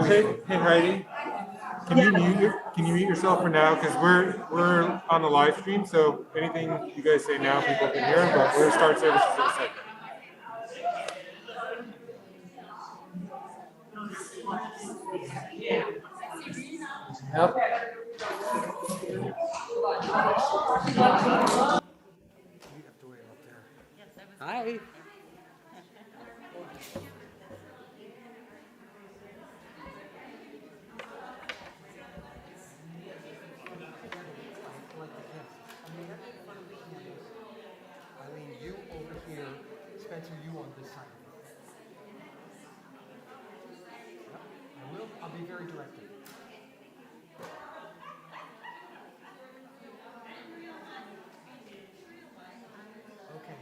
Hey Heidi, can you mute yourself for now? Because we're on the live stream, so anything you guys say now, people can hear. But we're gonna start services in a second. Yep. Hi. Eileen, you over here. Spencer, you on this side. I will. I'll be very directed. Okay.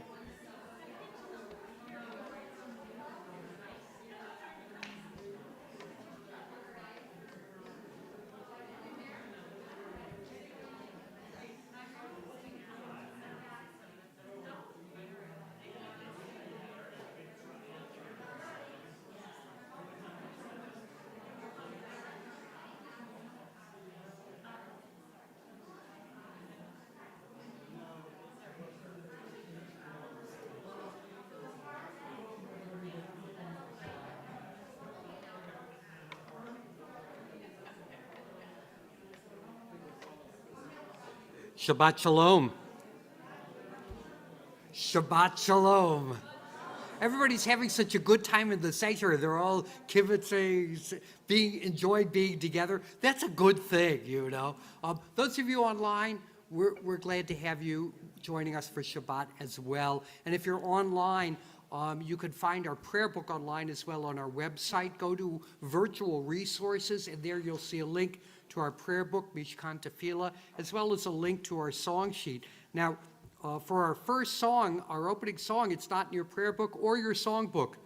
Shabbat Shalom. Shabbat Shalom. Everybody's having such a good time in the sanctuary. They're all kibitzing, enjoying being together. That's a good thing, you know. Those of you online, we're glad to have you joining us for Shabbat as well. And if you're online, you can find our prayer book online as well on our website. Go to virtual resources, and there you'll see a link to our prayer book, Mishkan Tefillah, as well as a link to our song sheet. Now, for our first song, our opening song, it's not in your prayer book or your song book.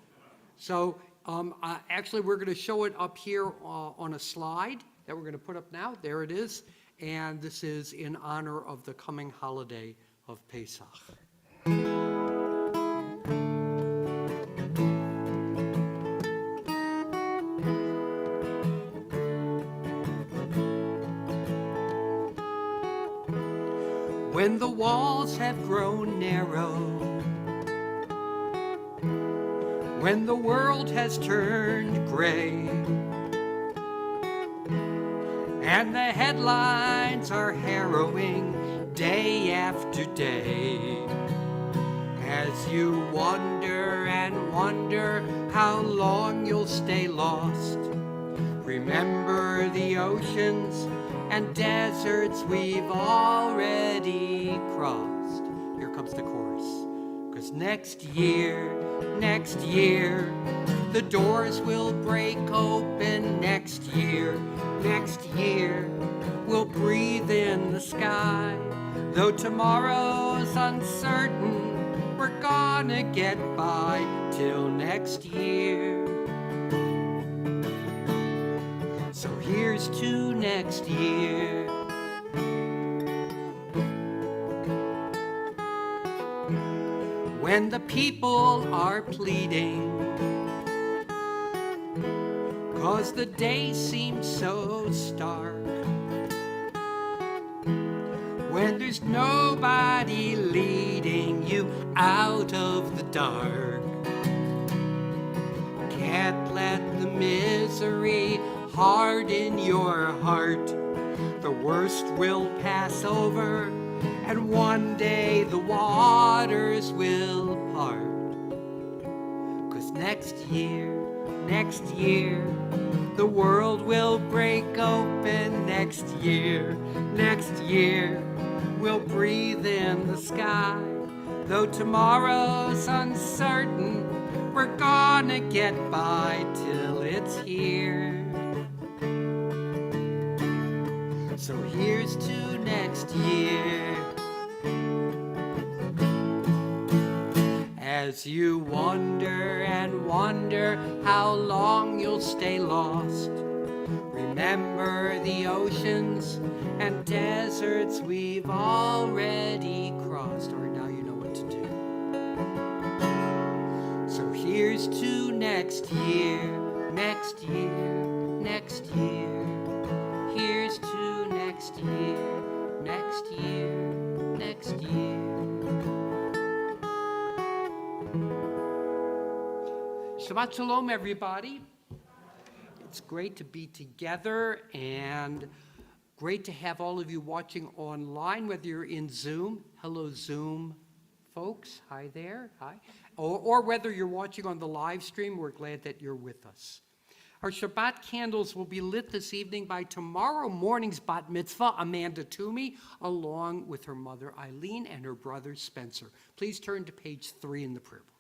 So actually, we're going to show it up here on a slide that we're going to put up now. There it is. And this is in honor of the coming holiday of Pesach. When the walls have grown narrow, when the world has turned gray, and the headlines are harrowing day after day, you wonder and wonder how long you'll stay lost, remember the oceans and deserts we've already crossed. Here comes the chorus. 'Cause next year, the doors will break open next year, we'll breathe in the sky. Though tomorrow's uncertain, we're gonna get by till next year. So here's to next year. When the people are pleading, 'cause the day seems so stark, when there's nobody leading you out of the dark, can't let the misery harden your heart. The worst will pass over, and one day the waters will part. 'Cause next year, the world will break open next year, we'll breathe in the sky. Though tomorrow's uncertain, we're gonna get by till it's here. So here's to next year. As you wonder and wonder how long you'll stay lost, remember the oceans and deserts we've already crossed. Or now you know what to do. So here's to next year. Here's to next year. Shabbat Shalom, everybody. It's great to be together and great to have all of you watching online, whether you're in Zoom. Hello, Zoom folks. Hi there. Hi. Or whether you're watching on the live stream, we're glad that you're with us. Our Shabbat candles will be lit this evening by tomorrow morning's bat mitzvah, Amanda Toomey, along with her mother Eileen and her brother Spencer. Please turn to page 3 in the prayer book.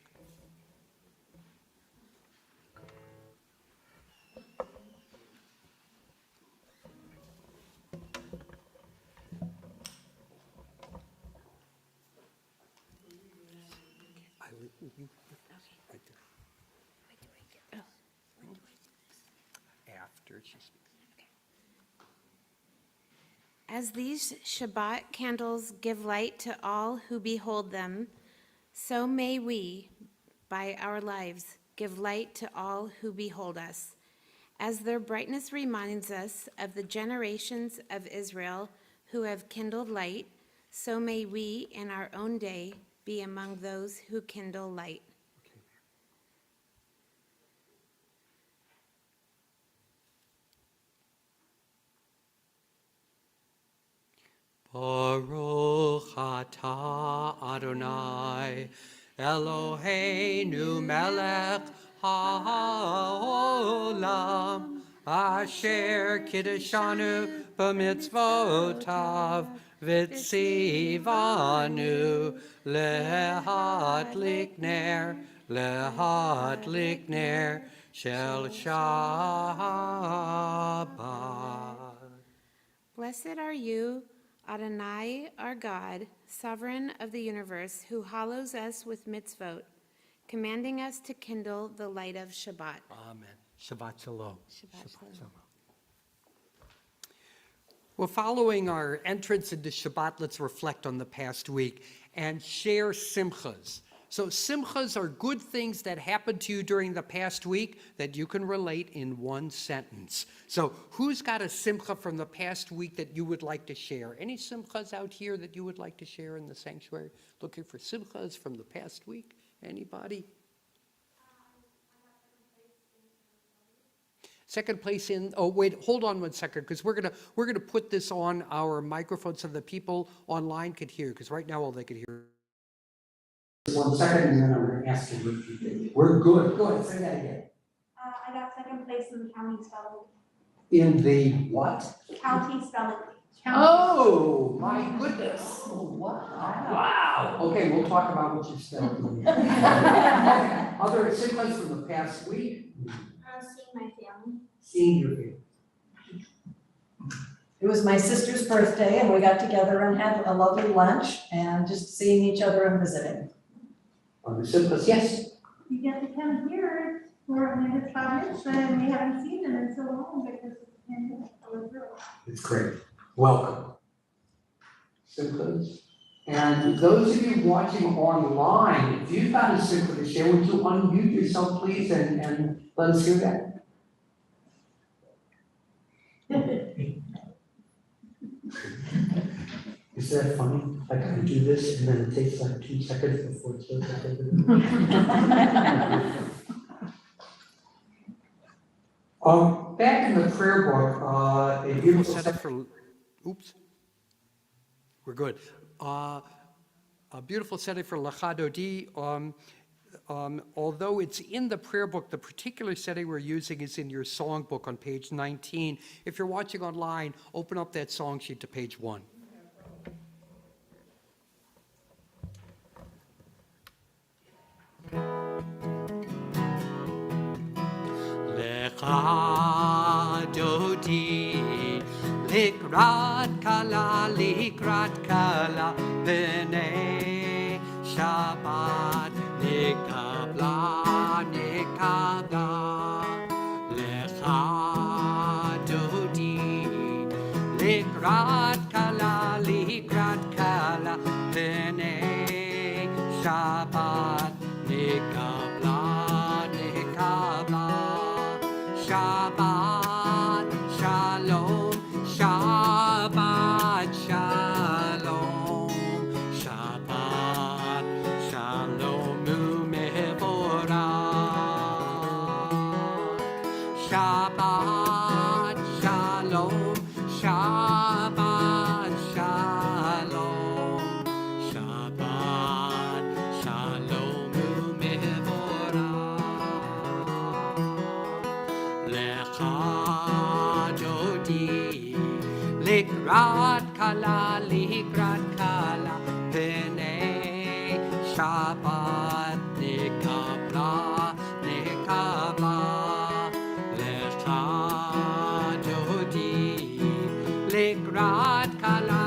After she speaks. As these Shabbat candles give light to all who behold them, so may we, by our lives, give light to all who behold us. As their brightness reminds us of the generations of Israel who have kindled light, so may we in our own day be among those who kindle light. Baruch atah Adonai Eloheinu melech haolam asher kiddushanu b'mitzvotav v'tzivanu lehadlik ner shel Shabbat. Blessed are you, Adonai, our God, sovereign of the universe, who hallows us with mitzvot, commanding us to kindle the light of Shabbat. Amen. Shabbat Shalom. Shabbat Shalom. Well, following our entrance into Shabbat, let's reflect on the past week and share simchas. So simchas are good things that happened to you during the past week that you can relate in one sentence. So who's got a simcha from the past week that you would like to share? Any simchas out here that you would like to share in the sanctuary? Looking for simchas from the past week? Anybody? Second place in, oh wait, hold on one second, because we're gonna put this on our microphone so the people online could hear, because right now all they could hear just 1 second, and then I'm gonna ask you to repeat it. We're good. Go ahead, say that again. I got second place in the county spelling. In the what? County spelling. Oh, my goodness. Oh, wow. Wow. Okay, we'll talk about what you spelled. Okay, other achievements from the past week? Seeing my family. Seeing your family. It was my sister's birthday and we got together and had a lovely lunch and just seeing each other and visiting. Other achievements, yes. You get to come here for his projects and we haven't seen them in so long because of the pandemic. It's great. Welcome. Symptoms. And those of you watching online, if you've got a symptom to share, would you unmute yourself, please, and let us hear that? Is that funny? Like I do this and then it takes like 2 seconds before it starts happening. Back in the prayer book, a beautiful Set it for, oops. We're good. A beautiful setting for Lecha Dodi. Although it's in the prayer book, the particular setting we're using is in your songbook on page 19. If you're watching online, open up that song sheet to page 1. Lecha Dodi, likrat kala, b'nei Shabbat, nikabla, nikada. Lecha Dodi, likrat kala, b'nei Shabbat, nikabla, nikada. Shabbat Shalom, Shabbat Shalom, Shabbat Shalom u'mevorach. Shabbat Shalom, Shabbat Shalom, Shabbat Shalom u'mevorach. Lecha Dodi, likrat kala, b'nei Shabbat, nikabla, nikabla. Lecha Dodi, likrat kala,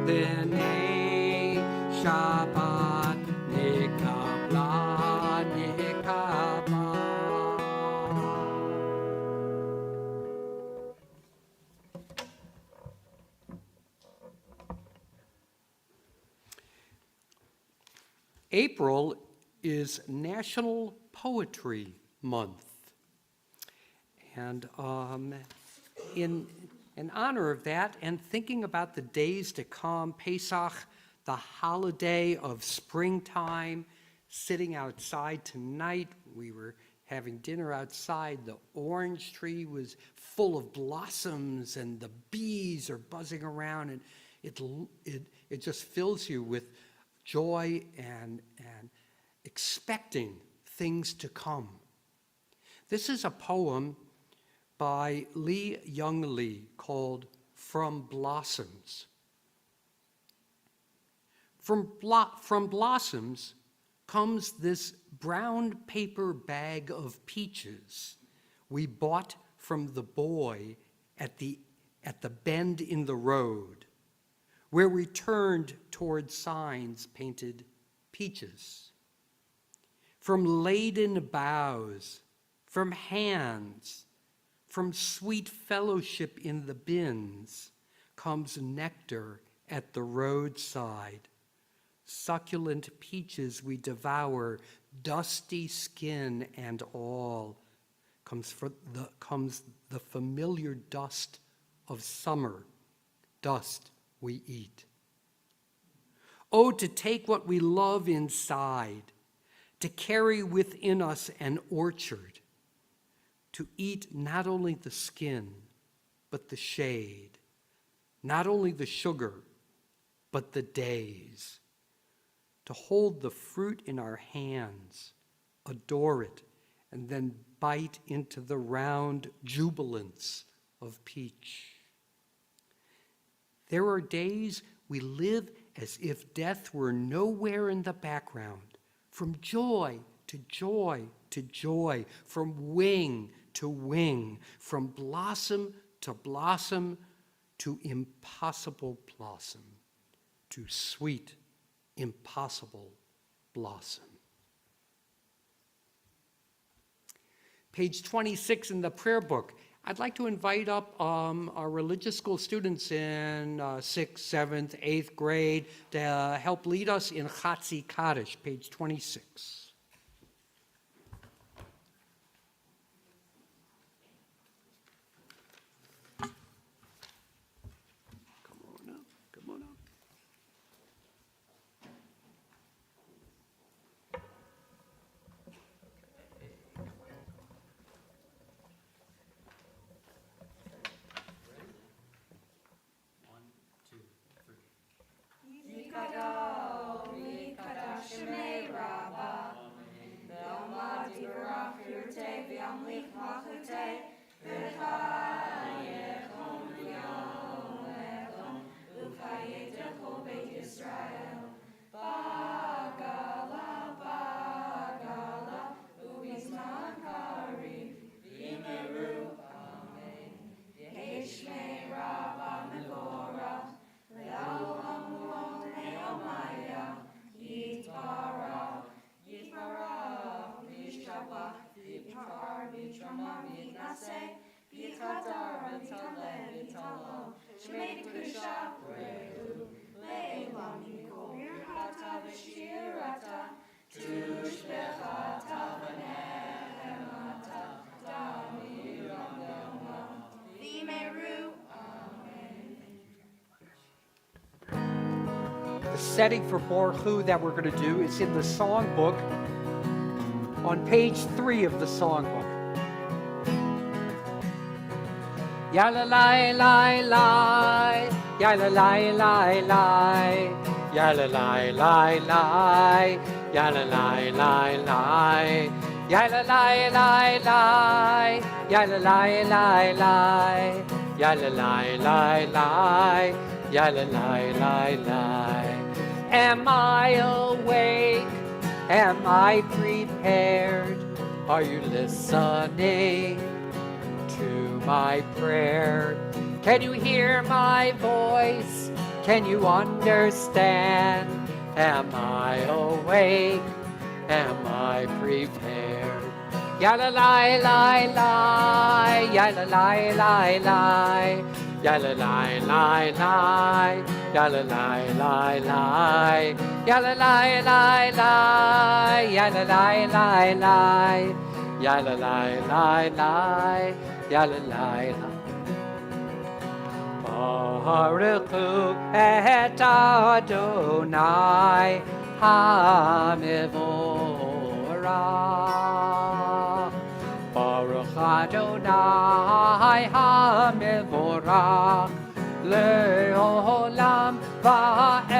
b'nei Shabbat, nikabla, nikabla. April is National Poetry Month. And in honor of that, and thinking about the days to come, Pesach, the holiday of springtime, sitting outside tonight, we were having dinner outside, the orange tree was full of blossoms and the bees are buzzing around, and it just fills you with joy and expecting things to come. This is a poem by Lee Young Lee called From Blossoms. From blossoms comes this brown paper bag of peaches we bought from the boy at the bend in the road, where we turned toward signs painted peaches. From laden boughs, from hands, from sweet fellowship in the bins, comes nectar at the roadside. Succulent peaches we devour, dusty skin and all, comes the familiar dust of summer, dust we eat. Oh, to take what we love inside, to carry within us an orchard, to eat not only the skin, but the shade, not only the sugar, but the days, to hold the fruit in our hands, adore it, and then bite into the round jubilance of peach. There are days we live as if death were nowhere in the background, from joy to joy to joy, from wing to wing, from blossom to blossom to impossible blossom, to sweet, impossible blossom. Page 26 in the prayer book. I'd like to invite up our religious school students in 6th, 7th, 8th grade to help lead us in Chatzi Kaddish, page 26. Come on up, come on up. The setting for Borchu that we're going to do is in the songbook on page 3 of the songbook. Ya la la la la, ya la la la la, ya la la la la, ya la la la la, ya la la la la, ya la la la la, ya la la la la, ya la la la la. Am I awake? Am I prepared? Are you listening to my prayer? Can you hear my voice? Can you understand? Am I awake? Am I prepared? Ya la la la la, ya la la la la, ya la la la la, ya la la la la, ya la la la la, ya la la la la, ya la la la la, ya la la la. Baruch Hu et Adonai HaMevorach. Baruch Adonai HaMevorach Le'olam va'ed,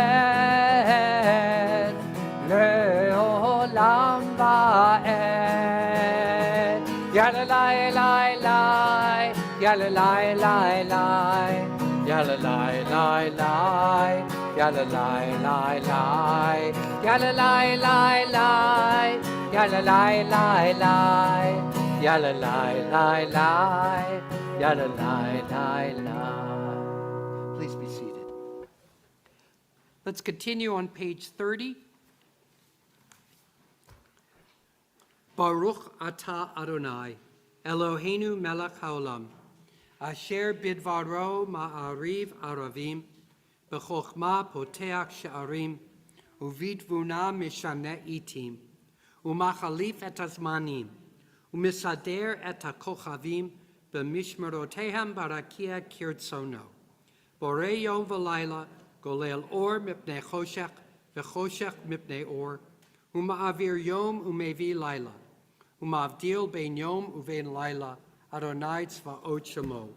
Le'olam va'ed. Ya la la la la, ya la la la la, ya la la la la, ya la la la la, ya la la la la, ya la la la la, ya la la la la, ya la la la la. Please be seated. Let's continue on page 30. Baruch atah Adonai, Eloheinu melech haolam, asher bidvaro ma'ariv aravim, b'chokhmah poteach she'arim, uvidvuna mishane itim, umachalif et hazmanim, umisader et hakochavim, b'mishmerotehem barakia kirtzono. Borei yom v'layla, golel or mipnei choshech, v'choshech mipnei or, uma'avir yom umevi layla. Umavdil ben yom uven laila, Adonai tzvaot shemo.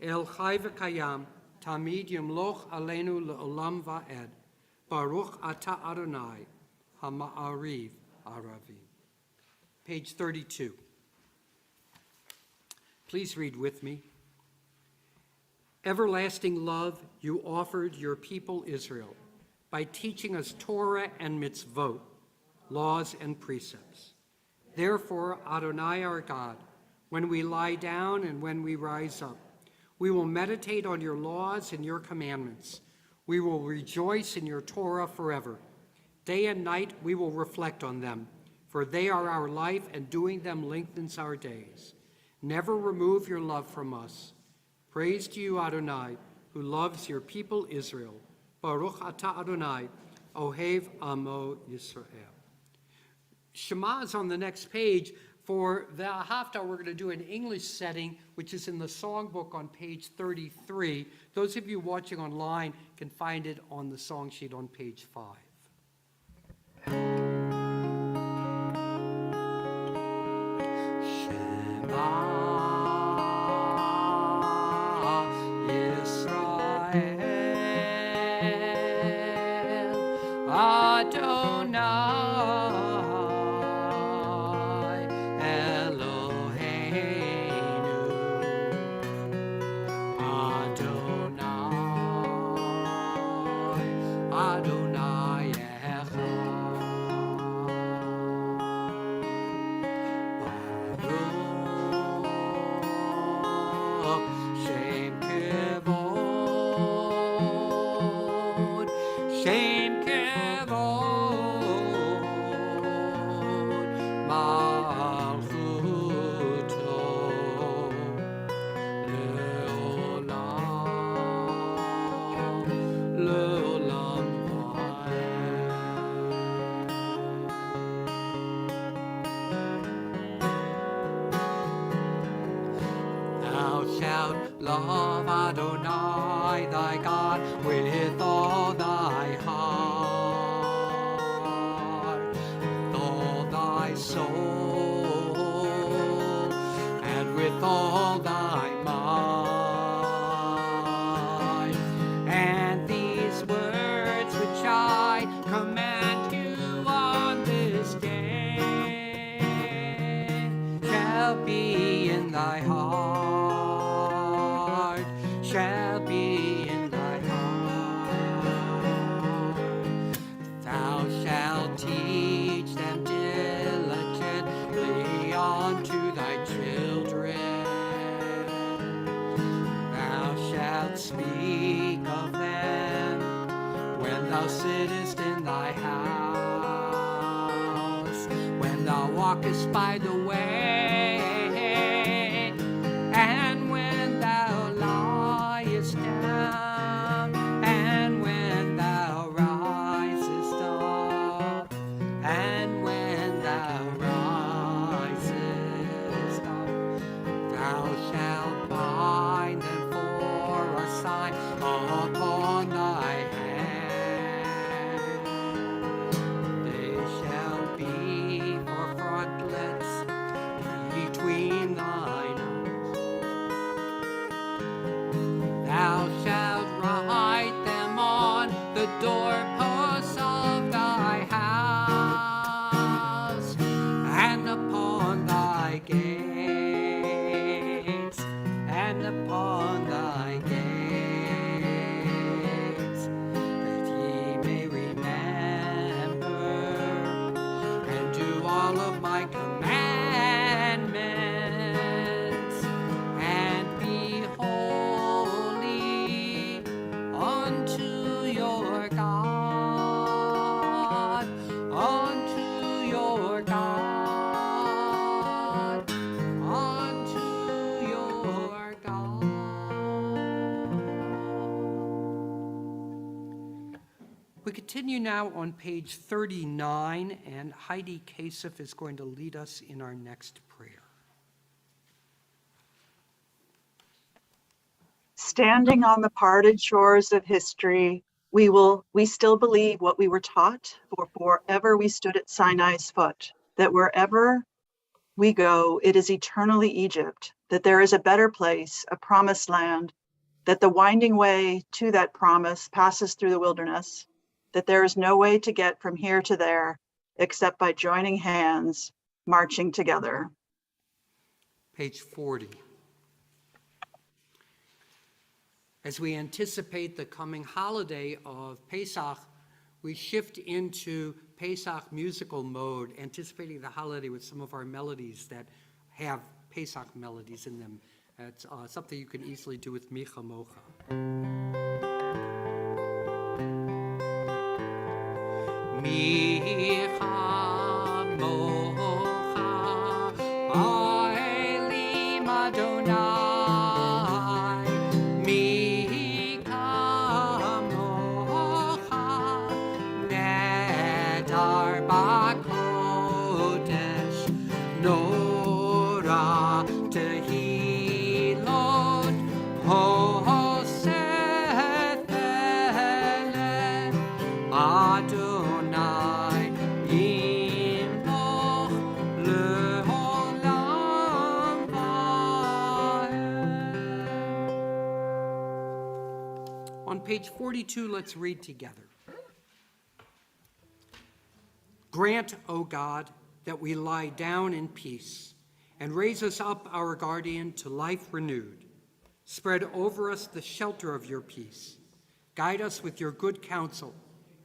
El chai v'kayam, tamid yimloch aleinu le'olam va'ed. Baruch atah Adonai, Hama'ariv Aravim. Page 32. Please read with me. Everlasting love you offered your people Israel by teaching us Torah and mitzvot, laws and precepts. Therefore, Adonai our God, when we lie down and when we rise up, we will meditate on your laws and your commandments. We will rejoice in your Torah forever. Day and night we will reflect on them, for they are our life, and doing them lengthens our days. Never remove your love from us. Praise to you, Adonai, who loves your people Israel. Baruch atah Adonai, Ohev Amo Yisrael. Shema is on the next page. For the Haftarah, we're going to do an English setting, which is in the songbook on page 33. Those of you watching online can find it on the song sheet on page 5. Shema Yisrael Adonai Love Adonai thy God with all thy heart, with all thy soul, and with all thy mind. And these words which I command you on this day shall be in thy heart. Shall be in thy heart. Thou shalt teach them diligently unto thy children. Thou shalt speak of them when thou sittest in thy house, when thou walkest by the way, and when thou liest down, and when thou risest up, and when thou risest up, thou shalt bind them for a sign upon thy hand. They shall be for frontlets between thine eyes. Thou shalt write them on the doorposts of thy house, and upon thy gates, and upon thy gates, that ye may remember and do all of my commandments, and be holy unto your God, unto your God, unto your God. We continue now on page 39, and Heidi Kasef is going to lead us in our next prayer. Standing on the parted shores of history, we still believe what we were taught, for forever we stood at Sinai's foot, that wherever we go, it is eternally Egypt, that there is a better place, a promised land, that the winding way to that promise passes through the wilderness, that there is no way to get from here to there, except by joining hands, marching together. Page 40. As we anticipate the coming holiday of Pesach, we shift into Pesach musical mode, anticipating the holiday with some of our melodies that have Pesach melodies in them. It's something you can easily do with Micha Mocha. Micha Mocha, Elim Adonai, Micha Mocha, Nedar Bakodesh, Nora Tehilot, Hosef Ele, Adonai Yimloch Le'olam Va'ed. On page 42, let's read together. Grant, O God, that we lie down in peace, and raise us up, our guardian, to life renewed. Spread over us the shelter of your peace. Guide us with your good counsel,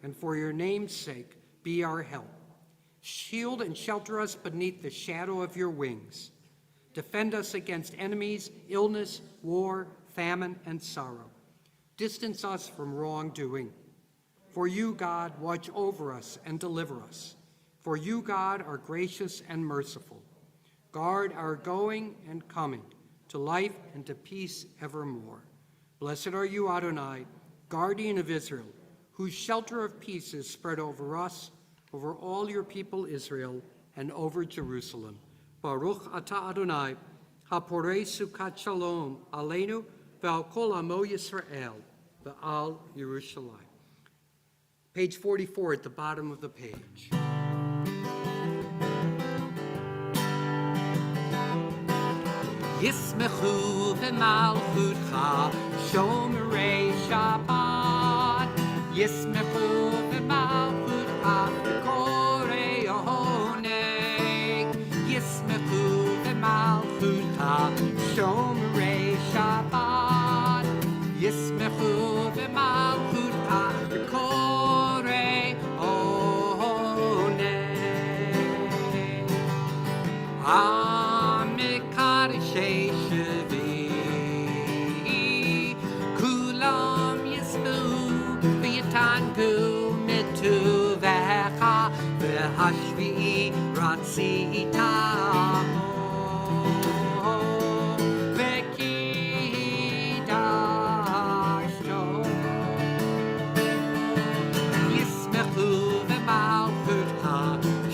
and for your name's sake, be our help. Shield and shelter us beneath the shadow of your wings. Defend us against enemies, illness, war, famine, and sorrow. Distance us from wrongdoing. For you, God, watch over us and deliver us. For you, God, are gracious and merciful. Guard our going and coming to life and to peace evermore. Blessed are you, Adonai, guardian of Israel, whose shelter of peace is spread over us, over all your people Israel, and over Jerusalem. Baruch atah Adonai, haporei sukat shalom, aleinu ve'al kol amo Yisrael, ve'al Yerushalayim. Page 44 at the bottom of the page. Yismechu v'malchutcha, shomerei Shabbat. Yismechu v'malchutcha, korei ohoneg. Yismechu v'malchutcha, shomerei Shabbat. Yismechu v'malchutcha, korei ohoneg. Amikadeshei Shavi, Kulam Yisbu, V'yatanku Mitu Vecha, V'hashvi Ratzi Itamo, V'kidashto. Yismechu v'malchutcha,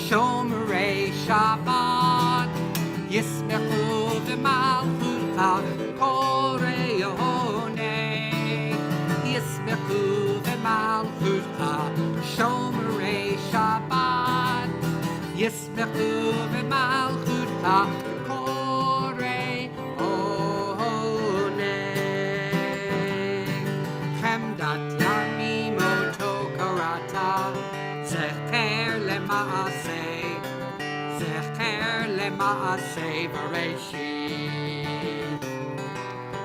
Shomerei Shabbat. Yismechu v'malchutcha, korei ohoneg. Yismechu v'malchutcha, shomerei Shabbat. Yismechu v'malchutcha, korei ohoneg. Chemdat yamim oto karata, zecher lema'aseh. Zecher lema'aseh Bereshit.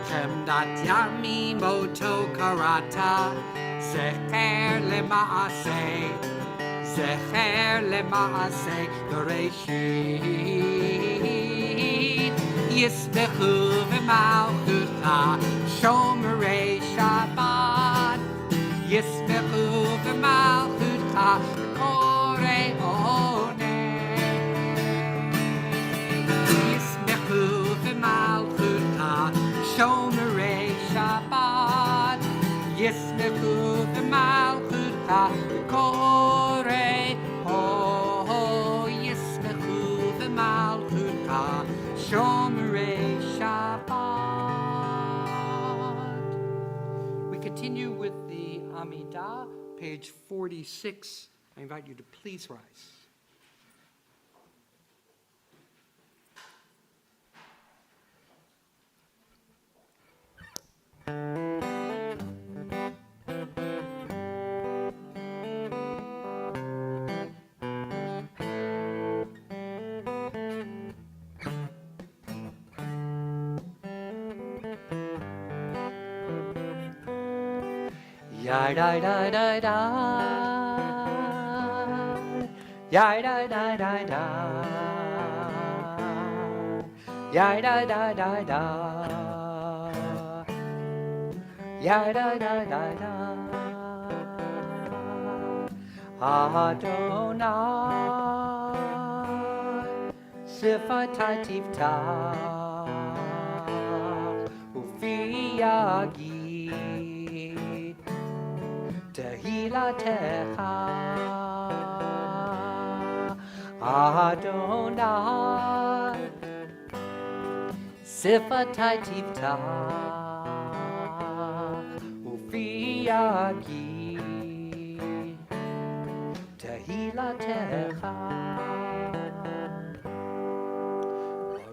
Chemdat yamim oto karata, zecher lema'aseh. Zecher lema'aseh Bereshit. Yismechu v'malchutcha, shomerei Shabbat. Yismechu v'malchutcha, korei ohoneg. Yismechu v'malchutcha, shomerei Shabbat. Yismechu v'malchutcha, korei Yismechu v'malchutcha, shomerei Shabbat. We continue with the Amidah, page 46. I invite you to please rise. Ya da da da da. Ya da da da da. Ya da da da da. Ya da da da da. Adonai Sifatai Tiftach Ufi Yagid Tehilatecha Adonai Sifatai Tiftach Ufi Yagid Tehilatecha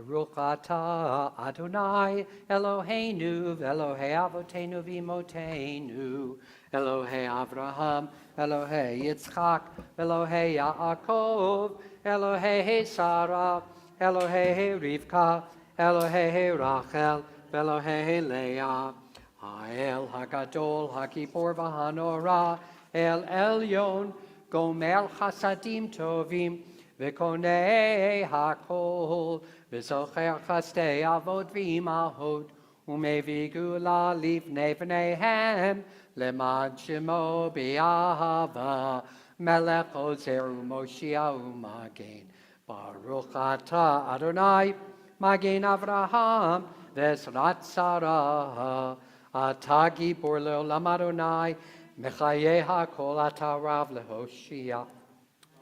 Baruch atah Adonai Eloheinu Elohei Avotenu V'Imotenu Elohei Avraham Elohei Yitzchak Elohei Yaakov Elohei Sarah Elohei Rivka Elohei Rachel Elohei Leah Ha'el HaGadol HaKipor V'Hanora El Elyon Gomer Chasadim Tovim V'Konei HaKol V'Zocher Chastei Avot V'Imahot Umevi Gula Livnei V'neihem Lemad Shemo B'Yahava Melech Ozer U'Moshiach U'Magen Baruch Atah Adonai Magen Avraham V'Ezrat Sarah Atah Gibor Le'olam Adonai Mechaye HaKol Atah Rav Lehoshia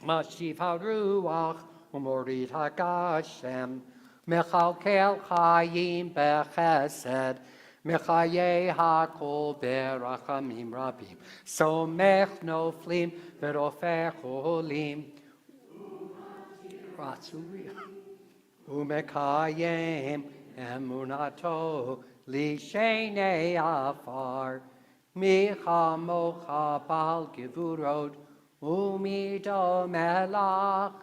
Mashiv HaRuach Umorid HaGashem Mechalkel Chayim Bechesed Mechaye HaKol Berachamim Rabim Somech Noflim Verofech Olim Ratzuri Umekayem Emunato Lishenei Afar Micha Mocha Bal Gevurot Umido Melach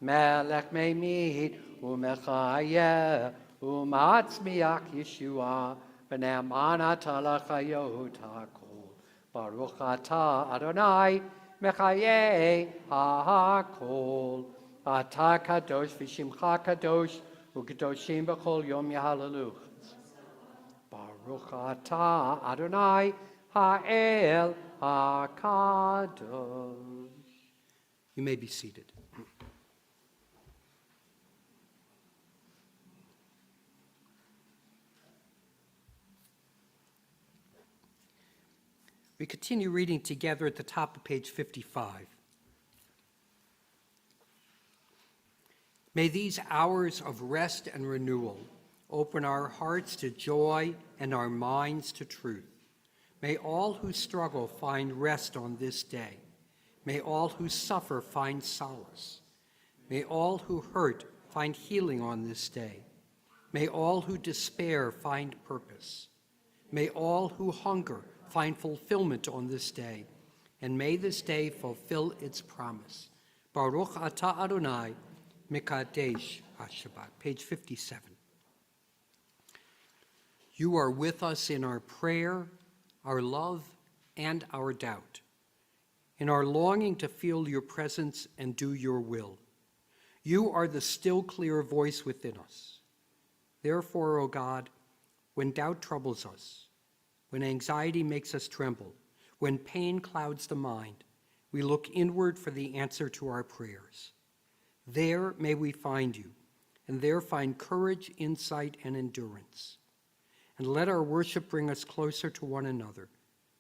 Melech Meimid Umechayeh Umatzmiach Yeshua B'ne'amana Talachayot HaKol Baruch Atah Adonai Mechayeh HaKol Atah Kadosh V'Shimcha Kadosh U'Kadoshim B'chol Yom Yahaleluch Baruch Atah Adonai Ha'el HaKadosh. You may be seated. We continue reading together at the top of page 55. May these hours of rest and renewal open our hearts to joy and our minds to truth. May all who struggle find rest on this day. May all who suffer find solace. May all who hurt find healing on this day. May all who despair find purpose. May all who hunger find fulfillment on this day. And may this day fulfill its promise. Baruch atah Adonai Mekadesh HaShabbat. Page 57. You are with us in our prayer, our love, and our doubt, in our longing to feel your presence and do your will. You are the still clear voice within us. Therefore, O God, when doubt troubles us, when anxiety makes us tremble, when pain clouds the mind, we look inward for the answer to our prayers. There may we find you, and there find courage, insight, and endurance. And let our worship bring us closer to one another,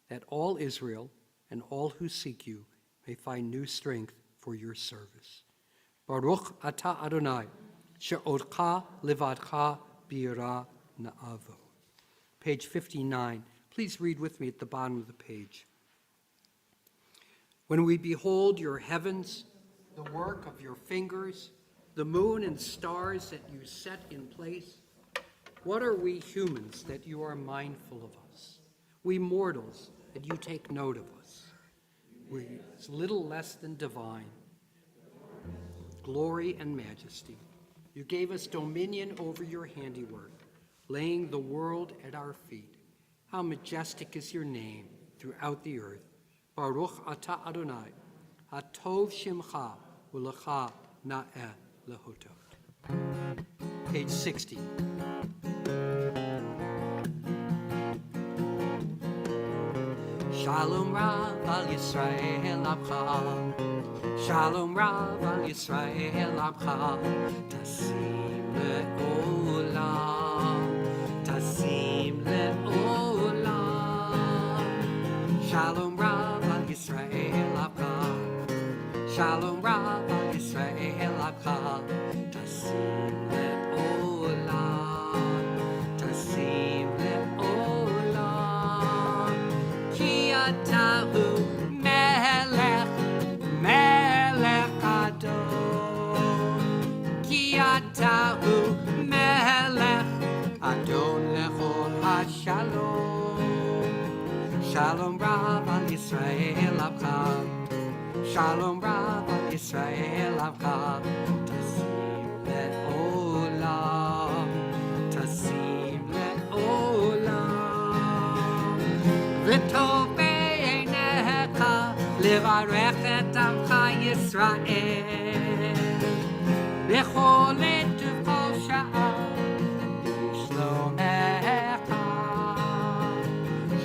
that all Israel and all who seek you may find new strength for your service. Baruch atah Adonai, she'odcha levadcha b'yirah na'avo. Page 59. Please read with me at the bottom of the page. When we behold your heavens, the work of your fingers, the moon and stars that you set in place, what are we humans that you are mindful of us? We mortals that you take note of us. We're little less than divine. Glory and majesty. You gave us dominion over your handiwork, laying the world at our feet. How majestic is your name throughout the earth. Baruch atah Adonai, hatov shimcha, u'lecha na'eh lehodot. Page 60. Shalom Rav al Yisrael Abcha, Shalom Rav al Yisrael Abcha, Tasim le'olam, Tasim le'olam. Shalom Rav al Yisrael Abcha, Shalom Rav al Yisrael Abcha, Tasim le'olam, Tasim le'olam. Ki atahu melech, melech adon. Ki atahu melech, adon lechol hashalom. Shalom Rav al Yisrael Abcha, Shalom Rav al Yisrael Abcha, Tasim le'olam, Tasim le'olam. V'tov be'einecha, levarech et amcha Yisrael, b'chol עת ובכל שעה, בשלומך.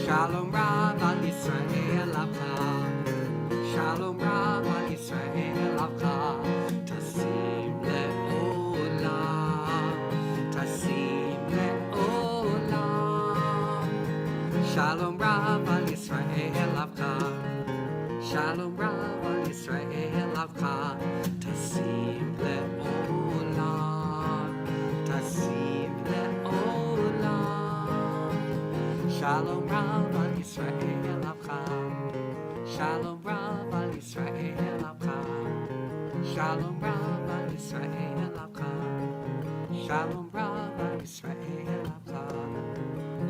Shalom Rav al Yisrael Abcha, Shalom Rav al Yisrael Abcha, Tasim le'olam, Tasim le'olam. Shalom Rav al Yisrael Abcha, Shalom Rav al Yisrael Abcha, Tasim le'olam, Tasim le'olam. Shalom Rav al Yisrael Abcha, Shalom Rav al Yisrael Abcha, Shalom Rav al Yisrael Abcha, Shalom Rav al Yisrael Abcha,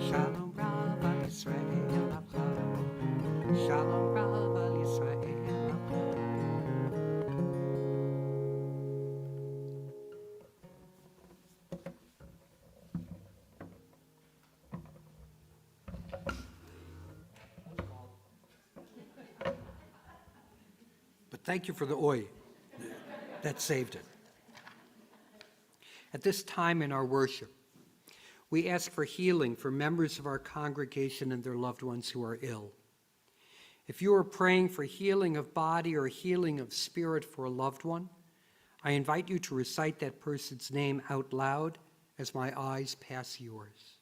Shalom Rav al Yisrael Abcha, Shalom Rav al Yisrael Abcha. But thank you for the oi. That saved it. At this time in our worship, we ask for healing for members of our congregation and their loved ones who are ill. If you are praying for healing of body or healing of spirit for a loved one, I invite you to recite that person's name out loud as my eyes pass yours.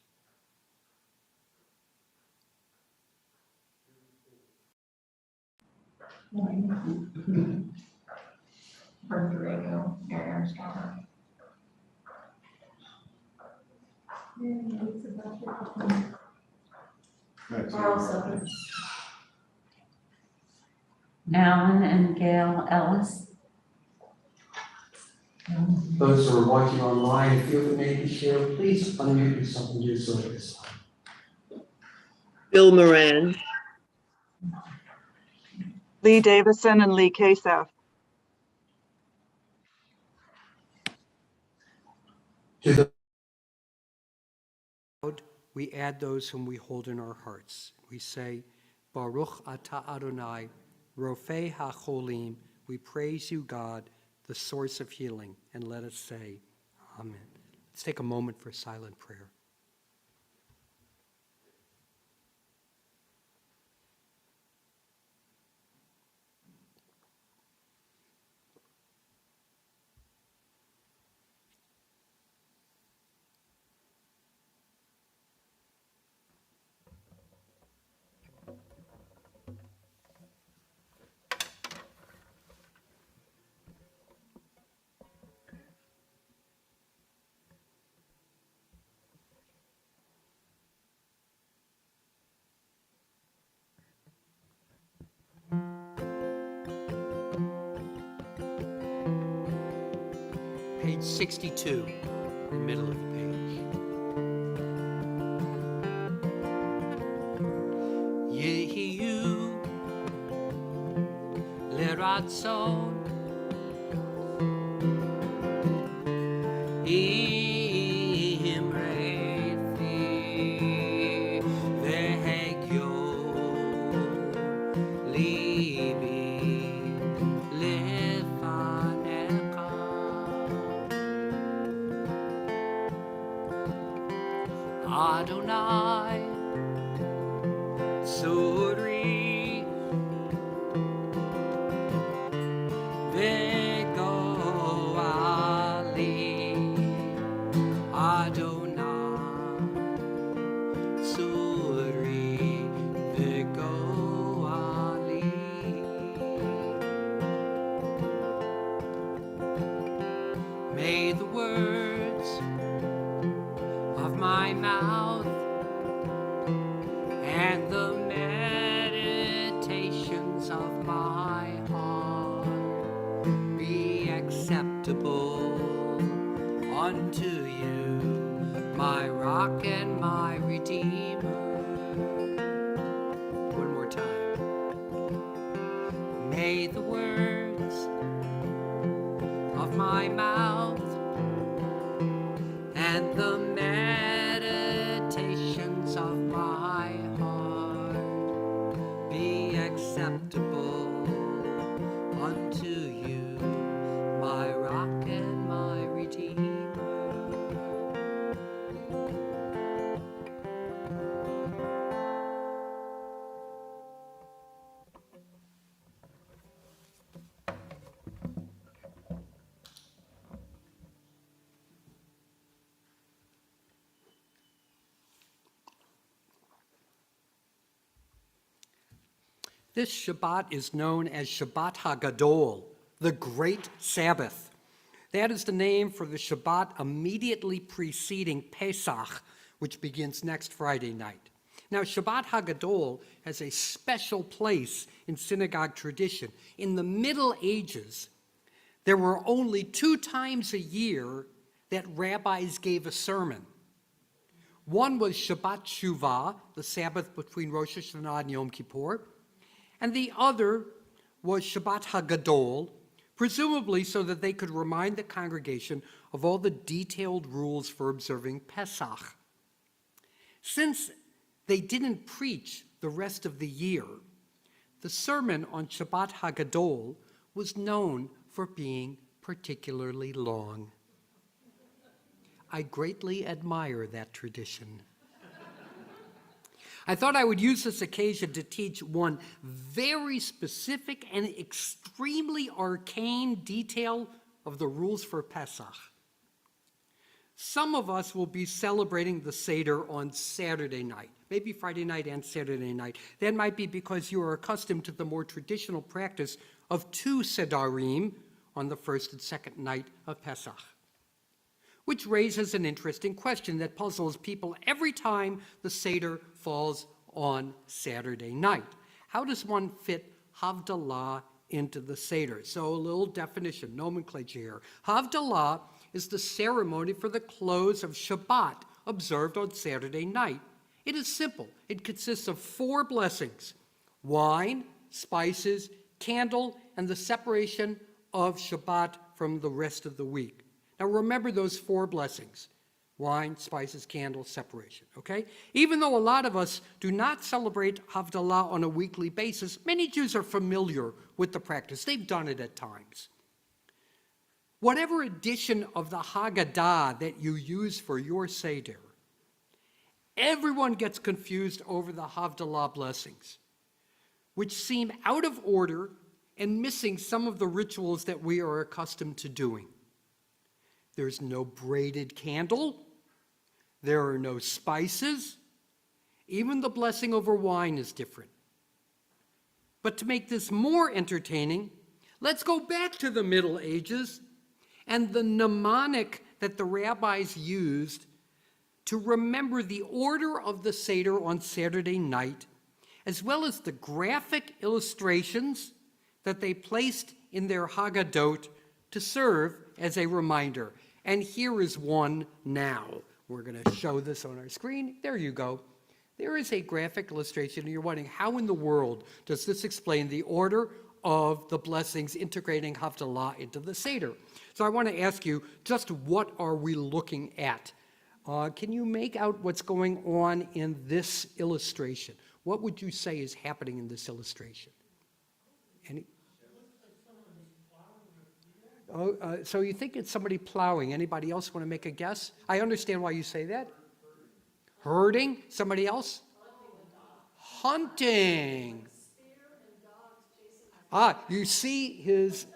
Rodrigo, Aaron Star. Alan and Gail Ellis. Those who are watching online, if you have a name to share, please unmute yourself and do so at this time. Bill Moran, Lee Davison and Lee Kasef. To the We add those whom we hold in our hearts. We say, Baruch atah Adonai, Rofei HaCholim. We praise you, God, the source of healing. And let us say, Amen. Let's take a moment for silent prayer. Page 62, in the middle of the page. Yehiyu leratzon imrefi vehegyo Adonai, Suri, Vegoali, Adonai, Suri, Vegoali. May the words of my mouth and the meditations of my heart be acceptable unto you, my rock and my redeemer. One more time. May the words of my mouth and the meditations of my heart be acceptable unto you, my rock and my redeemer. This Shabbat is known as Shabbat HaGadol, the Great Sabbath. That is the name for the Shabbat immediately preceding Pesach, which begins next Friday night. Now, Shabbat HaGadol has a special place in synagogue tradition. In the Middle Ages, there were only 2 times a year that rabbis gave a sermon. One was Shabbat Shuvah, the Sabbath between Rosh Hashanah and Yom Kippur, and the other was Shabbat HaGadol, presumably so that they could remind the congregation of all the detailed rules for observing Pesach. Since they didn't preach the rest of the year, the sermon on Shabbat HaGadol was known for being particularly long. I greatly admire that tradition. I thought I would use this occasion to teach one very specific and extremely arcane detail of the rules for Pesach. Some of us will be celebrating the Seder on Saturday night, maybe Friday night and Saturday night. That might be because you are accustomed to the more traditional practice of 2 Sedarim on the first and second night of Pesach, which raises an interesting question that puzzles people every time the Seder falls on Saturday night. How does one fit Havdalah into the Seder? So a little definition, nomenclature here. Havdalah is the ceremony for the close of Shabbat, observed on Saturday night. It is simple. It consists of 4 blessings: wine, spices, candle, and the separation of Shabbat from the rest of the week. Now remember those 4 blessings: wine, spices, candle, separation, okay? Even though a lot of us do not celebrate Havdalah on a weekly basis, many Jews are familiar with the practice. They've done it at times. Whatever edition of the Haggadah that you use for your Seder, everyone gets confused over the Havdalah blessings, which seem out of order and missing some of the rituals that we are accustomed to doing. There's no braided candle. There are no spices. Even the blessing over wine is different. But to make this more entertaining, let's go back to the Middle Ages and the mnemonic that the rabbis used to remember the order of the Seder on Saturday night, as well as the graphic illustrations that they placed in their Haggadot to serve as a reminder. And here is one now. We're going to show this on our screen. There you go. There is a graphic illustration, and you're wondering, how in the world does this explain the order of the blessings integrating Havdalah into the Seder? So I want to ask you, just what are we looking at? Can you make out what's going on in this illustration? What would you say is happening in this illustration? Any? So you think it's somebody plowing. Anybody else want to make a guess? I understand why you say that. Herding. Somebody else? Hunting. You see he's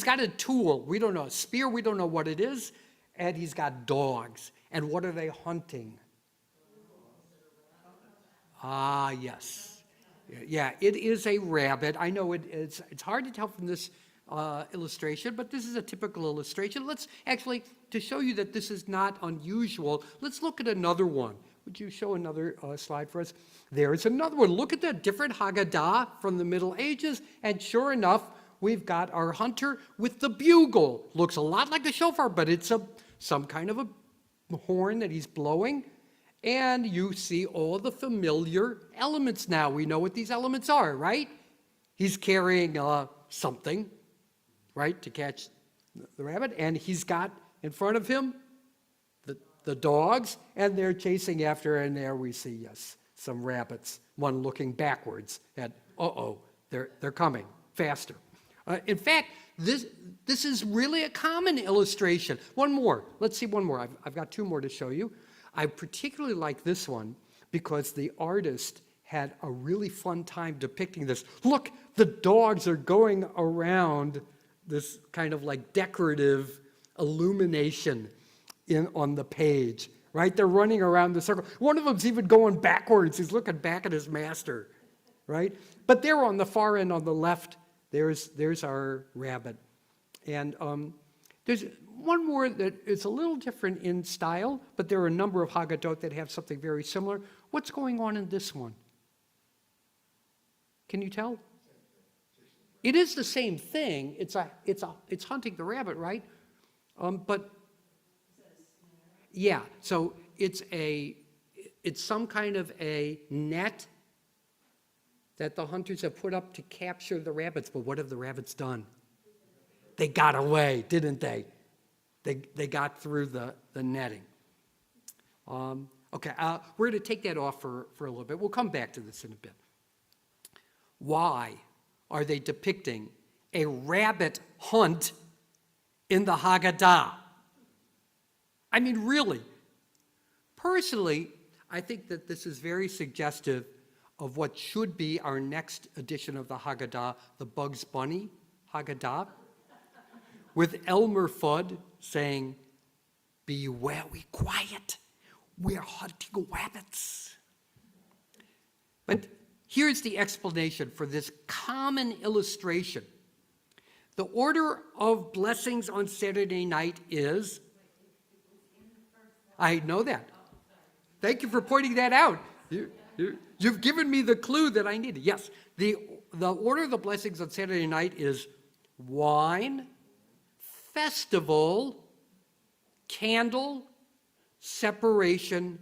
got a tool. We don't know. A spear, we don't know what it is. And he's got dogs. And what are they hunting? Yes. Yeah, it is a rabbit. I know it's hard to tell from this illustration, but this is a typical illustration. Let's actually, to show you that this is not unusual, let's look at another one. Would you show another slide for us? There's another one. Look at that different Haggadah from the Middle Ages, and sure enough, we've got our hunter with the bugle. Looks a lot like a shofar, but it's some kind of a horn that he's blowing. And you see all the familiar elements now. We know what these elements are, right? He's carrying something, right, to catch the rabbit. And he's got in front of him the dogs, and they're chasing after, and there we see, yes, some rabbits, one looking backwards at, they're coming faster. In fact, this is really a common illustration. One more. Let's see one more. I've got two more to show you. I particularly like this one because the artist had a really fun time depicting this. Look, the dogs are going around this kind of like decorative illumination on the page, right? They're running around the circle. One of them's even going backwards. He's looking back at his master, right? But there on the far end on the left, there's our rabbit. And there's one more that is a little different in style, but there are a number of Haggadot that have something very similar. What's going on in this one? Can you tell? It is the same thing. It's hunting the rabbit, right? But yeah, so it's some kind of a net that the hunters have put up to capture the rabbits. But what have the rabbits done? They got away, didn't they? They got through the netting. Okay, we're going to take that off for a little bit. We'll come back to this in a bit. Why are they depicting a rabbit hunt in the Haggadah? I mean, really. Personally, I think that this is very suggestive of what should be our next edition of the Haggadah, the Bugs Bunny Haggadah, with Elmer Fudd saying, "Be very quiet, we're hunting rabbits." But here's the explanation for this common illustration. The order of blessings on Saturday night is, I know that. Thank you for pointing that out. You've given me the clue that I needed. Yes, the order of the blessings on Saturday night is wine, festival, candle, separation,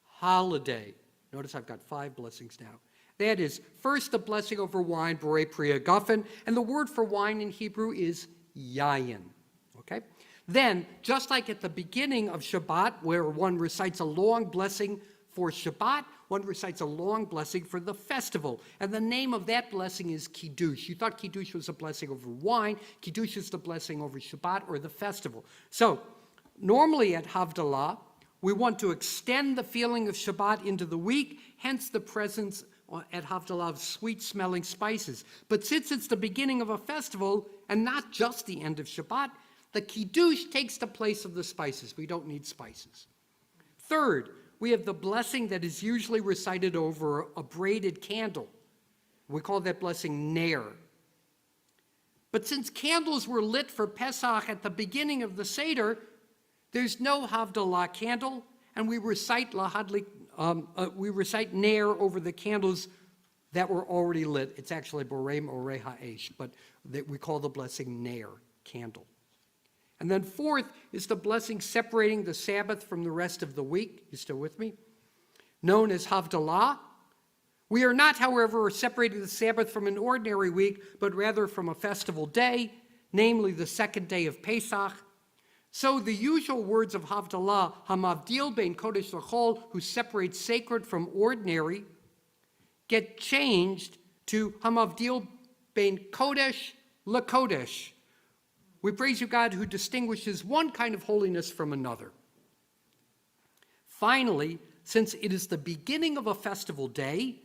holiday. Notice I've got 5 blessings now. That is, first, the blessing over wine, Borei Priya Guffin, and the word for wine in Hebrew is yayin. Okay? Then, just like at the beginning of Shabbat, where one recites a long blessing for Shabbat, one recites a long blessing for the festival. And the name of that blessing is Kiddush. You thought Kiddush was a blessing over wine. Kiddush is the blessing over Shabbat or the festival. So, normally at Havdalah, we want to extend the feeling of Shabbat into the week, hence the presence at Havdalah of sweet-smelling spices. But since it's the beginning of a festival, and not just the end of Shabbat, the Kiddush takes the place of the spices. We don't need spices. Third, we have the blessing that is usually recited over a braided candle. We call that blessing Ner. But since candles were lit for Pesach at the beginning of the Seder, there's no Havdalah candle, and we recite Ner over the candles that were already lit. It's actually Borei Orei Ha'esh, but we call the blessing Ner, candle. And then fourth is the blessing separating the Sabbath from the rest of the week. You still with me? Known as Havdalah. We are not, however, separating the Sabbath from an ordinary week, but rather from a festival day, namely the second day of Pesach. So the usual words of Havdalah, Hamavdil bein Kodesh l'chol, who separates sacred from ordinary, get changed to Hamavdil bein Kodesh l'Kodesh. We praise you, God, who distinguishes one kind of holiness from another. Finally, since it is the beginning of a festival day,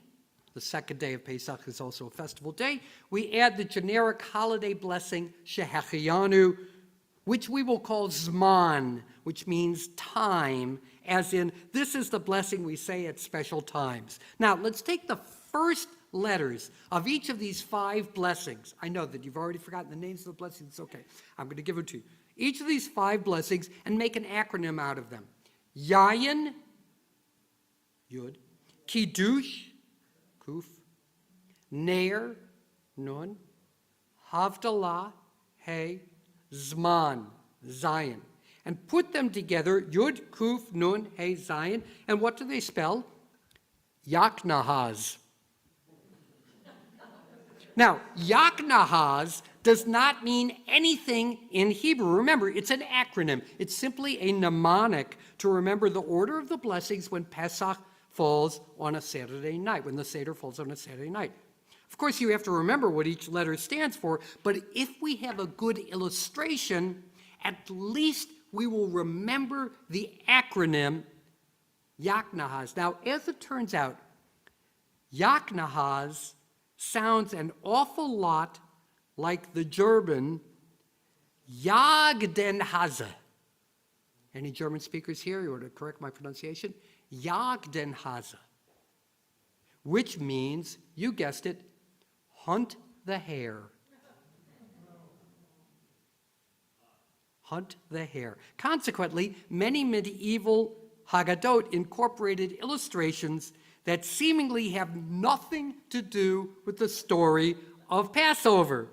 the second day of Pesach is also a festival day, we add the generic holiday blessing, Shehechianu, which we will call Zman, which means time, as in, this is the blessing we say at special times. Now, let's take the first letters of each of these 5 blessings. I know that you've already forgotten the names of the blessings. It's okay. I'm going to give it to you. Each of these 5 blessings and make an acronym out of them. Yayin, Yud. Kiddush, Kuf. Ner, Nun. Havdalah, Hey. Zman, Zion. And put them together, Yud, Kuf, Nun, Hey, Zion. And what do they spell? Yaknahaz. Now, Yaknahaz does not mean anything in Hebrew. Remember, it's an acronym. It's simply a mnemonic to remember the order of the blessings when Pesach falls on a Saturday night, when the Seder falls on a Saturday night. Of course, you have to remember what each letter stands for, but if we have a good illustration, at least we will remember the acronym Yaknahaz. Now, as it turns out, Yaknahaz sounds an awful lot like the German Jagdenhase. Any German speakers here? You want to correct my pronunciation? Jagdenhase, which means, you guessed it, hunt the hare. Hunt the hare. Consequently, many medieval Haggadot incorporated illustrations that seemingly have nothing to do with the story of Passover.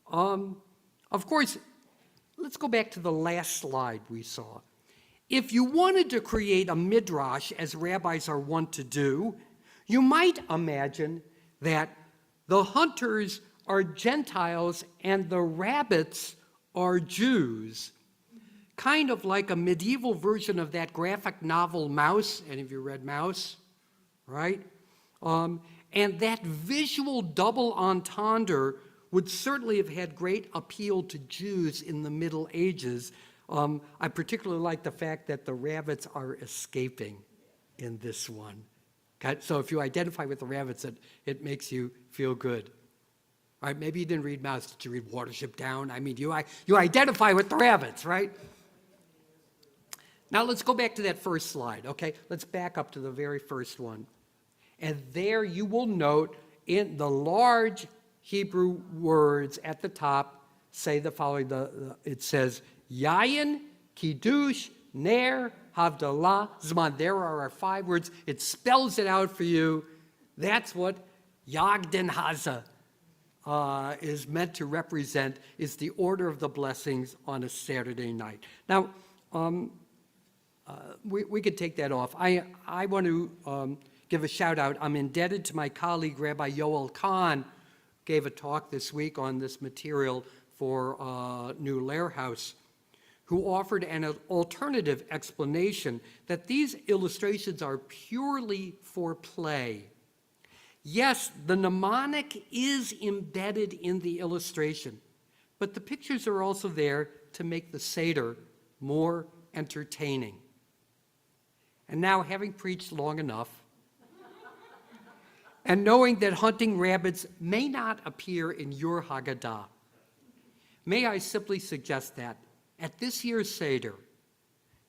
Of course, let's go back to the last slide we saw. If you wanted to create a midrash, as rabbis are wont to do, you might imagine that the hunters are Gentiles and the rabbits are Jews. Kind of like a medieval version of that graphic novel Mouse. Any of you read Mouse? Right? And that visual double entendre would certainly have had great appeal to Jews in the Middle Ages. I particularly like the fact that the rabbits are escaping in this one. Okay? So if you identify with the rabbits, it makes you feel good. All right, maybe you didn't read Mouse. Did you read Watership Down? I mean, you identify with the rabbits, right? Now let's go back to that first slide, okay? Let's back up to the very first one. And there you will note in the large Hebrew words at the top say the following. It says, Yayin, Kiddush, Ner, Havdalah, Zman. There are our 5 words. It spells it out for you. That's what Yagdenhase is meant to represent, is the order of the blessings on a Saturday night. Now, we could take that off. I want to give a shout out. I'm indebted to my colleague, Rabbi Yoel Kahn, gave a talk this week on this material for New Lair House, who offered an alternative explanation that these illustrations are purely for play. Yes, the mnemonic is embedded in the illustration, but the pictures are also there to make the Seder more entertaining. And now, having preached long enough, and knowing that hunting rabbits may not appear in your Haggadah, may I simply suggest that at this year's Seder,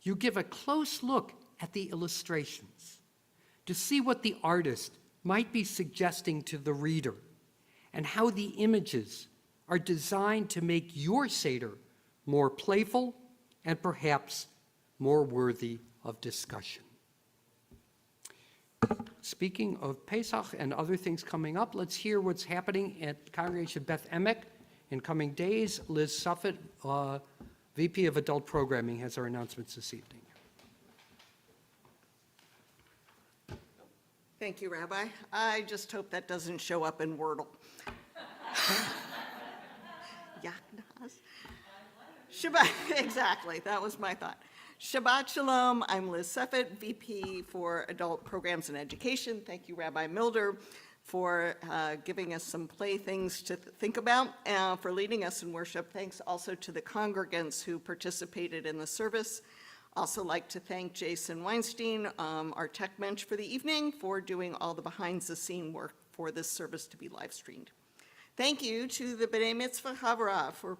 you give a close look at the illustrations to see what the artist might be suggesting to the reader and how the images are designed to make your Seder more playful and perhaps more worthy of discussion. Speaking of Pesach and other things coming up, let's hear what's happening at Congregation Beth Emek in coming days. Liz Suffett, VP of Adult Programming, has our announcements this evening. Thank you, Rabbi. I just hope that doesn't show up in Wordle. Yaknaz. Shabbat, exactly, that was my thought. Shabbat Shalom, I'm Liz Suffett, VP for Adult Programs and Education. Thank you, Rabbi Milder, for giving us some playthings to think about, for leading us in worship. Thanks also to the congregants who participated in the service. Also like to thank Jason Weinstein, our tech mensch for the evening, for doing all the behind-the-scene work for this service to be live-streamed. Thank you to the B'nai Mitzvah Havara for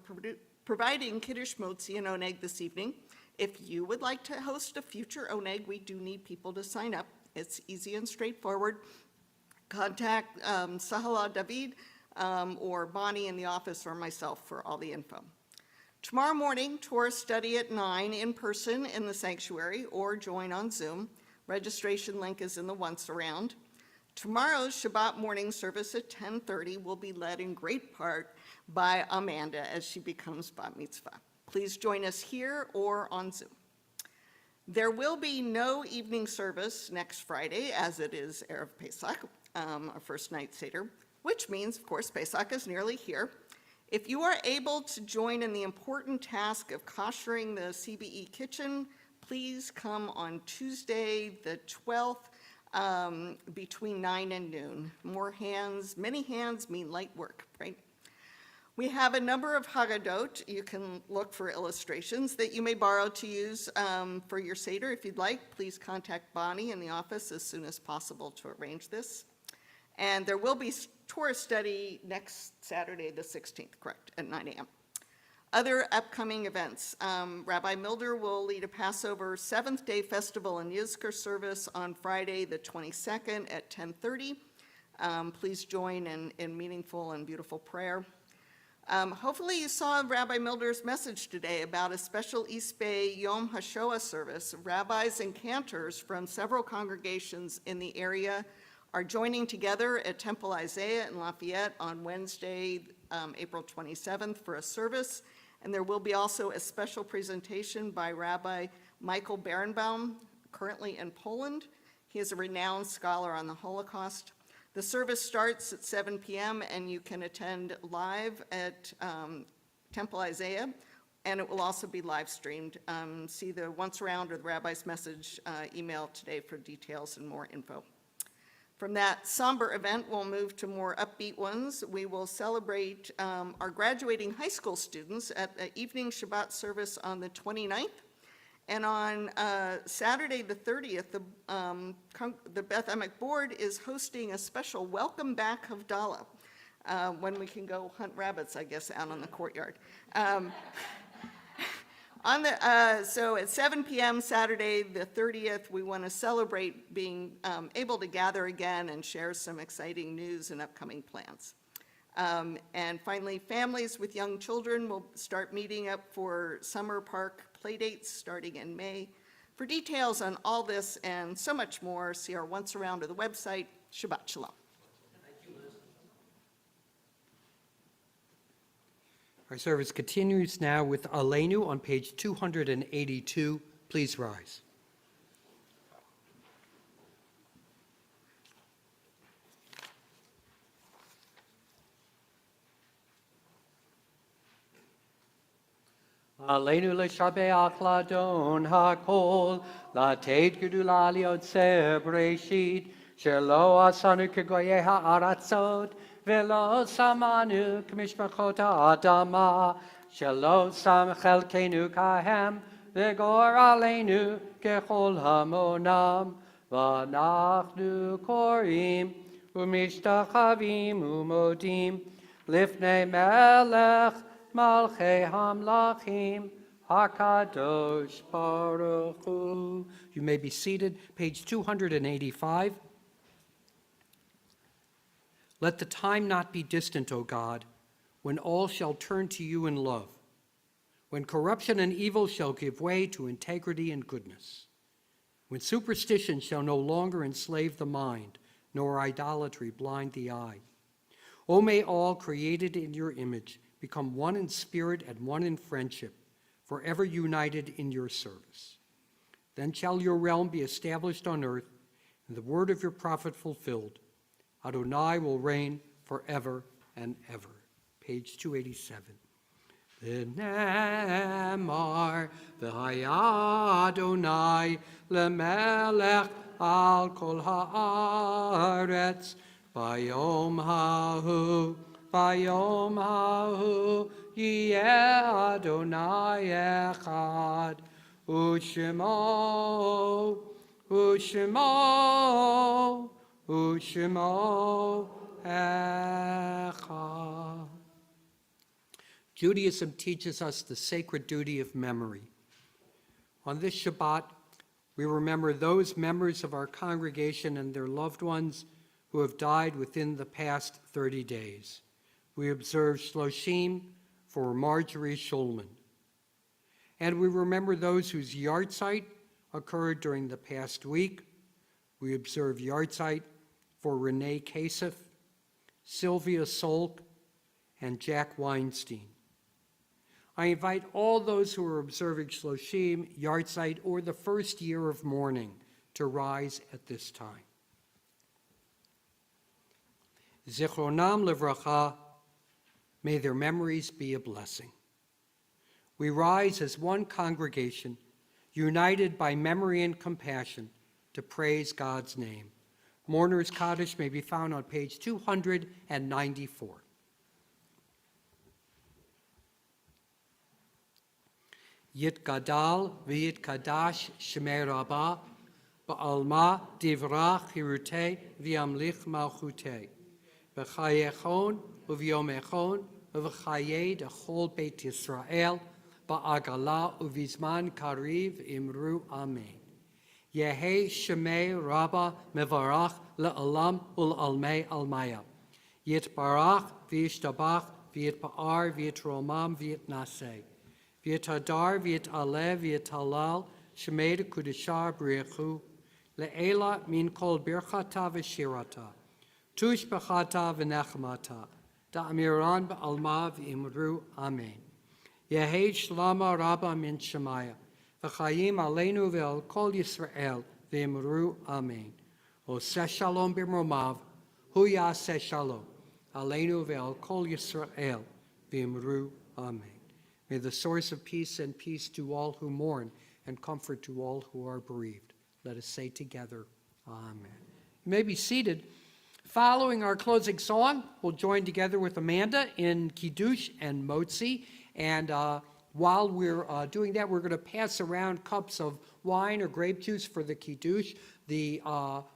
providing Kiddush Motzi and Oneg this evening. If you would like to host a future Oneg, we do need people to sign up. It's easy and straightforward. Contact Sahala David or Bonnie in the office or myself for all the info. Tomorrow morning, Torah study at 9 in person in the sanctuary or join on Zoom. Registration link is in the once around. Tomorrow's Shabbat morning service at 10:30 will be led in great part by Amanda as she becomes Bat Mitzvah. Please join us here or on Zoom. There will be no evening service next Friday, as it is Erev Pesach, our first night Seder, which means, of course, Pesach is nearly here. If you are able to join in the important task of koshering the CBE kitchen, please come on Tuesday, the 12th, between 9 and noon. More hands, many hands mean light work, right? We have a number of Haggadot. You can look for illustrations that you may borrow to use for your Seder. If you'd like, please contact Bonnie in the office as soon as possible to arrange this. And there will be Torah study next Saturday, the 16th, correct, at 9 a.m. Other upcoming events. Rabbi Milder will lead a Passover Seventh Day Festival and Yizkor service on Friday, the 22nd at 10:30. Please join in meaningful and beautiful prayer. Hopefully you saw Rabbi Milder's message today about a special East Bay Yom HaShoah service. Rabbis and cantors from several congregations in the area are joining together at Temple Isaiah in Lafayette on Wednesday, April 27th for a service. And there will be also a special presentation by Rabbi Michael Berenbaum, currently in Poland. He is a renowned scholar on the Holocaust. The service starts at 7 p.m. and you can attend live at Temple Isaiah, and it will also be live streamed. See the once around or the rabbi's message email today for details and more info. From that somber event, we'll move to more upbeat ones. We will celebrate our graduating high school students at the evening Shabbat service on the 29th. And on Saturday, the 30th, the Beth Emek board is hosting a special welcome back Havdalah when we can go hunt rabbits, I guess, out on the courtyard. So at 7 p.m. Saturday, the 30th, we want to celebrate being able to gather again and share some exciting news and upcoming plans. And finally, families with young children will start meeting up for summer park playdates starting in May. For details on all this and so much more, see our once around of the website. Shabbat Shalom. Our service continues now with Aleinu on page 282. Please rise. Aleinu l'shabeach ladon hakol, lateit gedula liotzer breshit, shelo asanu kegoye ha'aratzot, velo samanu k'mishpachot ha'adama, shelo sam chelkenu kahem, v'gor aleinu kechol hamonam, v'anachnu korim, u'mishtachavim u'modim, lifnei melech, Malchei Hamlachim HaKadosh Baruch Hu. You may be seated. Page 285. Let the time not be distant, O God, when all shall turn to you in love, when corruption and evil shall give way to integrity and goodness, when superstition shall no longer enslave the mind, nor idolatry blind the eye. O may all created in your image become one in spirit and one in friendship, forever united in your service. Then shall your realm be established on earth, and the word of your prophet fulfilled. Adonai will reign forever and ever. Page 287. V'nemar v'haya Adonai lemelech al kol haaretz bayom hahu. Vayom hahu yeh Adonai echad, Ushemo, Ushemo, Ushemo Echad. Judaism teaches us the sacred duty of memory. On this Shabbat, we remember those members of our congregation and their loved ones who have died within the past 30 days. We observe Shloshim for Marjorie Schulman. And we remember those whose yahrzeit occurred during the past week. We observe yahrzeit for Renee Kasef, Sylvia Solk, and Jack Weinstein. I invite all those who are observing Shloshim, yahrzeit, or the first year of mourning to rise at this time. Zichronam Livracha, may their memories be a blessing. We rise as one congregation, united by memory and compassion, to praise God's name. Mourner's Kaddish may be found on page 294. Yit Gadal v'yit Kadash Shemei Rabbah ba'alma divrach hirutei v'yamlich malchutei v'chayechon u'v'yomechon u'v'chayei d'chol Beit Yisrael ba'agala u'vizman kariv imru amen. Yehi Shemei Rabbah mevarach le'alam ul'almei almaya. Yit barach v'yishtabach v'yit ba'ar v'yit romam v'yit naseh. V'yit hadar v'yit aleh v'yit halal shemei kudishah b'richu le'ela min kol birchata v'shirata tush b'chata v'nechmata da'amiran b'alma v'imru amen. Yehi shlama rabba min shemaya v'chayim aleinu v'al kol Yisrael v'imru amen. Oseh shalom b'mromav hu yaseh shalom aleinu v'al kol Yisrael v'imru amen. May the source of peace send peace to all who mourn and comfort to all who are bereaved. Let us say together, amen. You may be seated. Following our closing song, we'll join together with Amanda in Kiddush and Motzi. And while we're doing that, we're going to pass around cups of wine or grape juice for the Kiddush. The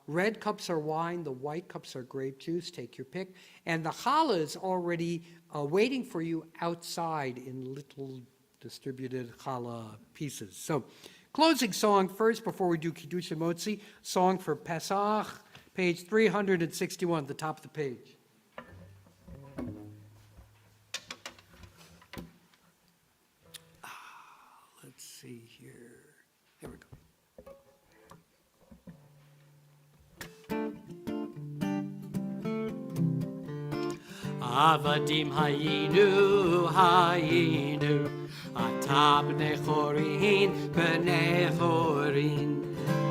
red cups are wine, the white cups are grape juice. Take your pick. And the challah is already waiting for you outside in little distributed challah pieces. So, closing song first before we do Kiddush and Motzi. Song for Pesach, page 361, at the top of the page. Let's see here. Here we go. Avadim hayinu, hayinu, ata b'nei chorin, b'nei chorin.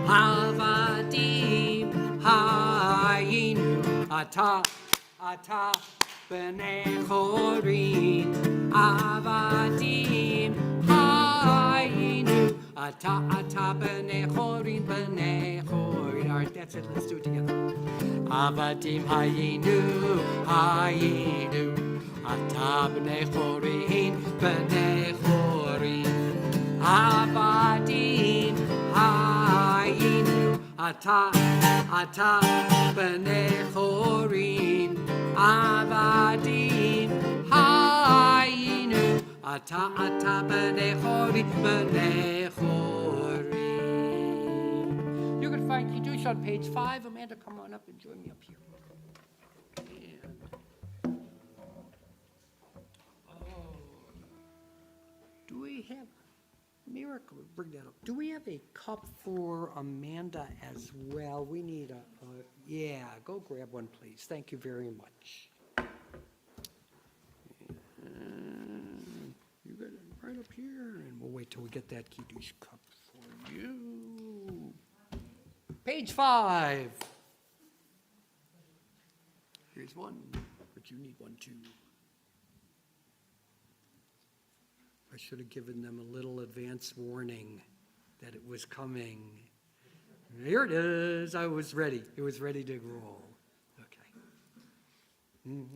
Avadim hayinu, ata b'nei chorin. Avadim hayinu, ata b'nei chorin, b'nei chorin. All right, that's it. Let's do it together. Avadim hayinu, hayinu, ata b'nei chorin, b'nei chorin. Avadim hayinu, ata b'nei chorin. Avadim hayinu, ata b'nei chorin, b'nei chorin. You're going to find Kiddush on page 5. Amanda, come on up and join me up here. And, do we have, Miracle, bring that up. Do we have a cup for Amanda as well? We need yeah, go grab one, please. Thank you very much. And you got it right up here, and we'll wait till we get that Kiddush cup for you. Page 5. Here's one, but you need one too. I should have given them a little advance warning that it was coming. Here it is. I was ready. It was ready to roll. Okay. Thank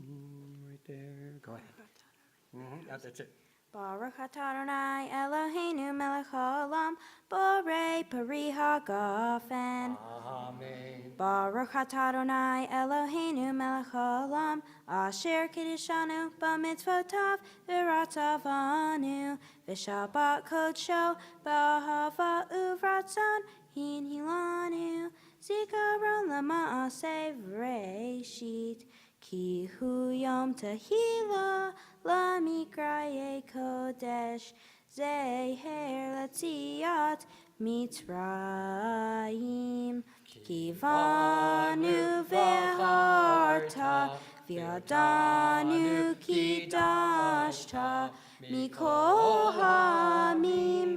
you. That's it. Baruch atah Adonai Eloheinu melech haolam, borei pari hagafen. Amen. Baruch atah Adonai Eloheinu melech haolam, asher kiddushanu b'mitzvotav v'ratzavanu, v'shabbat kodsho b'ahava uvratzon hin hilanu, zikaron lema'aseh v'reishit, ki hu yom tehila lamikraye kodesh, zeher letziat mitzrayim. Kivanu ve'harta, v'yadanu kidashta, mikol hamim,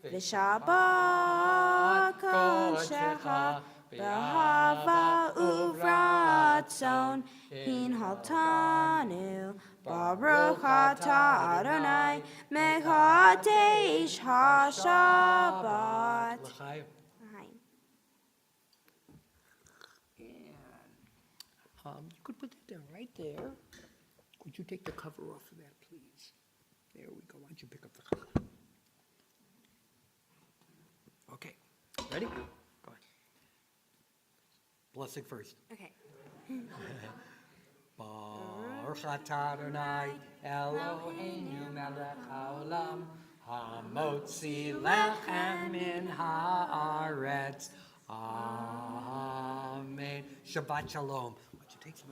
v'shabbat kodshecha, b'ahava uvratzon, hin haltanu, Baruch atah Adonai, mechadesh ha-Shabbat. L'chaim. You could put that down right there. Could you take the cover off of that, please? There we go. Why don't you pick up the cover? Okay. Ready? Go ahead. Blessing first. Okay. Baruch atah Adonai Eloheinu melech haolam, hamotzi lechem min haaretz. Amen. Shabbat shalom. Why don't you take some